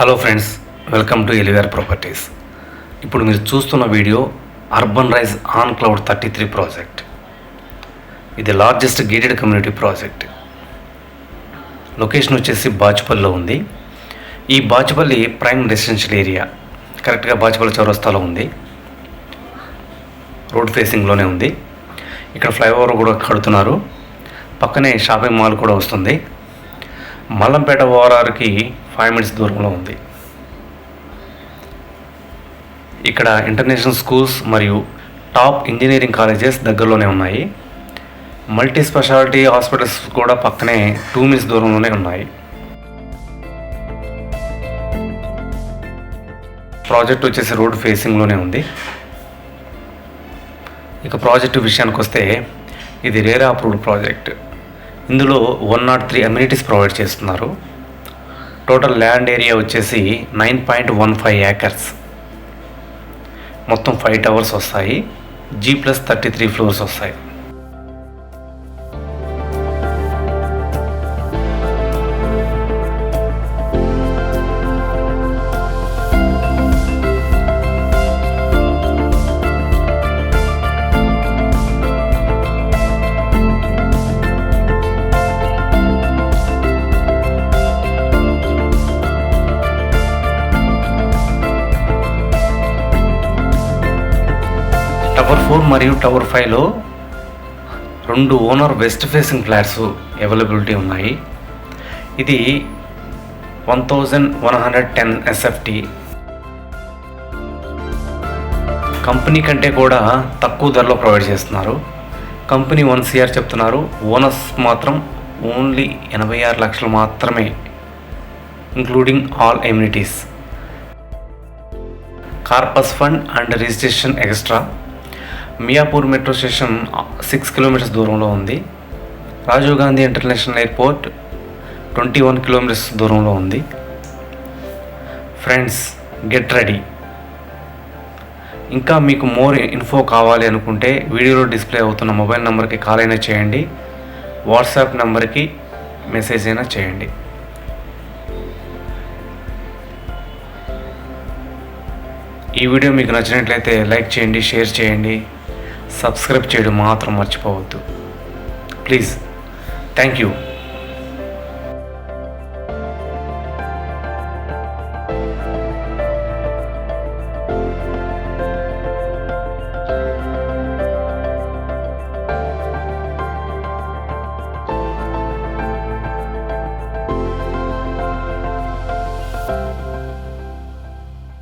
Hello friends, welcome to ఎలివేర్ properties. ఇప్పుడు మీరు చూస్తున్న video Urban Rise on Cloud 33 project. ఇది largest gated community project. Location వచ్చేసి బాచుపల్లిలో ఉంది. ఈ బాచుపల్లి ప్రైమ్ రెసిడెన్షియల్ ఏరియా, కరెక్ట్గా బాచుపల్లి చౌరస్తాలో ఉంది. రోడ్ ఫేసింగ్లోనే ఉంది. ఇక్కడ ఫ్లైఓవర్ కూడా కడుతున్నారు. పక్కనే షాపింగ్ మాల్ కూడా వస్తుంది. మల్లంపేట ఓఆర్ఆర్కి 5 minutes దూరంలో ఉంది. ఇక్కడ ఇంటర్నేషనల్ స్కూల్స్ మరియు టాప్ ఇంజనీరింగ్ కాలేజెస్ దగ్గరలోనే ఉన్నాయి. మల్టీ స్పెషాలిటీ హాస్పిటల్స్ కూడా పక్కనే 2 minutes దూరంలోనే ఉన్నాయి. ప్రాజెక్ట్ వచ్చేసి రోడ్ ఫేసింగ్లోనే ఉంది. ఇక ప్రాజెక్టు విషయానికి వస్తే ఇది రేరా అప్రూవ్డ్ ప్రాజెక్ట్. ఇందులో 103 అమ్యూనిటీస్ ప్రొవైడ్ చేస్తున్నారు. టోటల్ ల్యాండ్ ఏరియా వచ్చేసి 9.15 acres. మొత్తం 5 towers వస్తాయి. G+33 floors వస్తాయి. టవర్ 4 మరియు టవర్ 5లో 2 owner west facing flats availability ఉన్నాయి. ఇది 1110 SFT. కంపెనీ కంటే కూడా తక్కువ ధరలో ప్రొవైడ్ చేస్తున్నారు. కంపెనీ 1 CR చెప్తున్నారు. ఓనర్స్ మాత్రం ఓన్లీ 86 లక్షలు మాత్రమే, including all amenities. Corpus fund and registration extra. Miyapur metro station 6 kilometers దూరంలో ఉంది. Rajiv Gandhi international airport 21 kilometers దూరంలో ఉంది. Friends, get ready. ఇంకా మీకు మోర్ ఇన్ఫో కావాలి అనుకుంటే వీడియోలో డిస్ప్లే అవుతున్న మొబైల్ నెంబర్కి కాల్ అయినా చేయండి, వాట్సాప్ నెంబర్కి మెసేజ్ అయినా చేయండి. ఈ వీడియో మీకు నచ్చినట్లయితే లైక్ చేయండి, షేర్ చేయండి, సబ్స్క్రైబ్ చేయడం మాత్రం మర్చిపోవద్దు ప్లీజ్. Thank you.